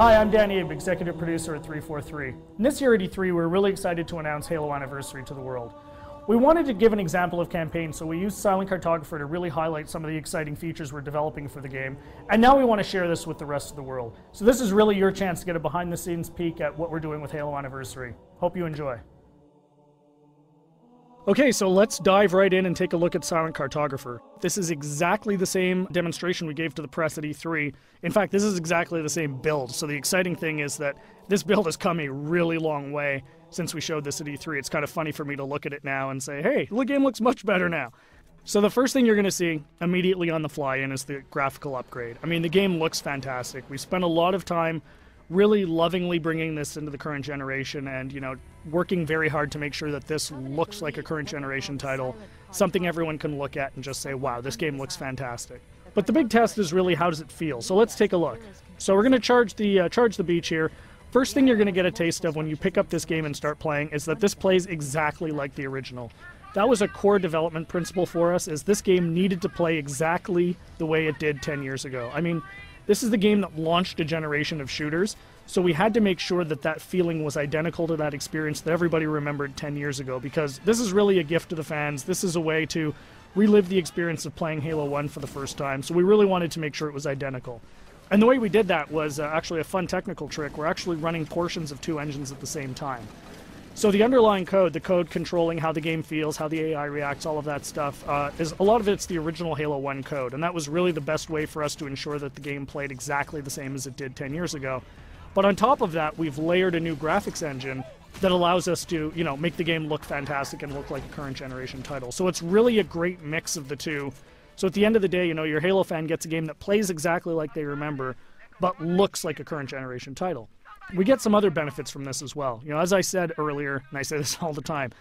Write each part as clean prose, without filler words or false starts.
Hi, I'm Dan Abe, executive producer at 343. And this year at E3, we're really excited to announce Halo Anniversary to the world. We wanted to give an example of campaign, so we used Silent Cartographer to really highlight some of the exciting features we're developing for the game. And now we want to share this with the rest of the world. So this is really your chance to get a behind-the-scenes peek at what we're doing with Halo Anniversary. Hope you enjoy. Okay, so let's dive right in and take a look at Silent Cartographer. This is exactly the same demonstration we gave to the press at E3. In fact, this is exactly the same build. So the exciting thing is that this build has come a really long way since we showed this at E3. It's kind of funny for me to look at it now and say, hey, the game looks much better now. So the first thing you're going to see immediately on the fly-in is the graphical upgrade. I mean, the game looks fantastic. We spent a lot of time really lovingly bringing this into the current generation and, working very hard to make sure that this looks like a current generation title, something everyone can look at and just say, wow, this game looks fantastic. But the big test is really, how does it feel? So let's take a look. So we're going to charge the beach here. First thing you're going to get a taste of when you pick up this game and start playing is that this plays exactly like the original. That was a core development principle for us, is this game needed to play exactly the way it did 10 years ago. I mean, this is the game that launched a generation of shooters, so we had to make sure that that feeling was identical to that experience that everybody remembered 10 years ago, because this is really a gift to the fans. This is a way to relive the experience of playing Halo 1 for the first time, so we really wanted to make sure it was identical. And the way we did that was actually a fun technical trick. We're actually running portions of two engines at the same time. So the underlying code, the code controlling how the game feels, how the AI reacts, all of that stuff, is a lot of it's the original Halo 1 code, and that was really the best way for us to ensure that the game played exactly the same as it did 10 years ago. But on top of that, we've layered a new graphics engine that allows us to, make the game look fantastic and look like a current generation title. So it's really a great mix of the two. So at the end of the day, your Halo fan gets a game that plays exactly like they remember, but looks like a current generation title. We get some other benefits from this as well. As I said earlier, and I say this all the time,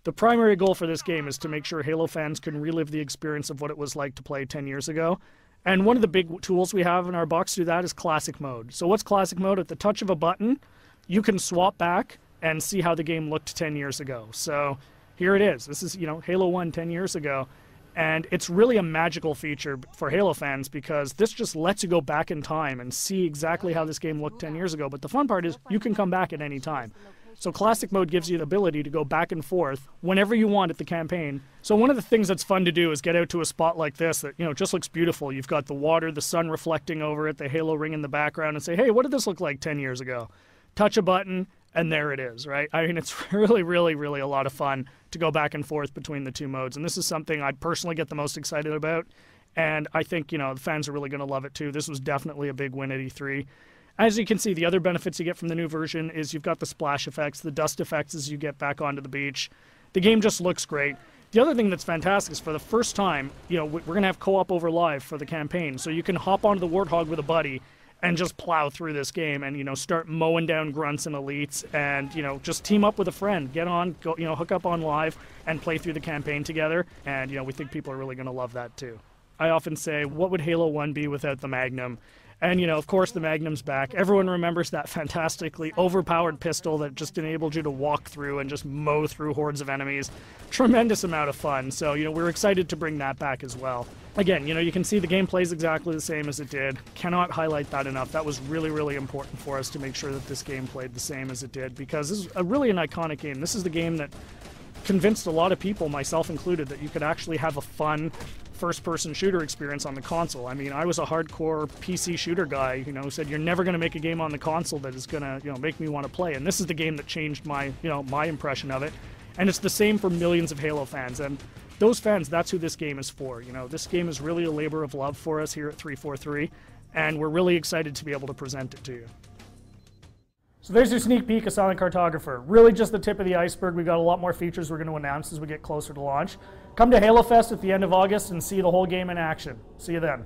the primary goal for this game is to make sure Halo fans can relive the experience of what it was like to play 10 years ago. And one of the big tools we have in our box to do that is Classic Mode. So what's Classic Mode? At the touch of a button, you can swap back and see how the game looked 10 years ago. So here it is. This is, Halo 1 10 years ago. And it's really a magical feature for Halo fans, because this just lets you go back in time and see exactly how this game looked 10 years ago. But the fun part is you can come back at any time. So Classic Mode gives you the ability to go back and forth whenever you want at the campaign. So one of the things that's fun to do is get out to a spot like this that, just looks beautiful. You've got the water, the sun reflecting over it, the Halo ring in the background, and say, hey, what did this look like 10 years ago? Touch a button, and there it is, right? I mean, it's really, really, really a lot of fun to go back and forth between the two modes. And this is something I personally get the most excited about. And I think, the fans are really going to love it too. This was definitely a big win at E3. As you can see, the other benefits you get from the new version is you've got the splash effects, the dust effects as you get back onto the beach. The game just looks great. The other thing that's fantastic is, for the first time, we're going to have co-op over live for the campaign. So you can hop onto the Warthog with a buddy and just plow through this game and, start mowing down grunts and elites and, just team up with a friend. Get on, go, hook up on live and play through the campaign together. And, we think people are really going to love that too. I often say, what would Halo 1 be without the Magnum? And, of course, the Magnum's back. Everyone remembers that fantastically overpowered pistol that just enabled you to walk through and just mow through hordes of enemies. Tremendous amount of fun. So, we're excited to bring that back as well. Again, you can see the game plays exactly the same as it did. Cannot highlight that enough. That was really, really important for us to make sure that this game played the same as it did, because this is really an iconic game. This is the game that convinced a lot of people, myself included, that you could actually have a fun first-person shooter experience on the console. I mean, I was a hardcore PC shooter guy, who said you're never going to make a game on the console that is going to, make me want to play. And this is the game that changed my, my impression of it. And it's the same for millions of Halo fans. And those fans, that's who this game is for. This game is really a labor of love for us here at 343, and we're really excited to be able to present it to you. So there's your sneak peek of Silent Cartographer. Really just the tip of the iceberg. We've got a lot more features we're going to announce as we get closer to launch. Come to Halo Fest at the end of August and see the whole game in action. See you then.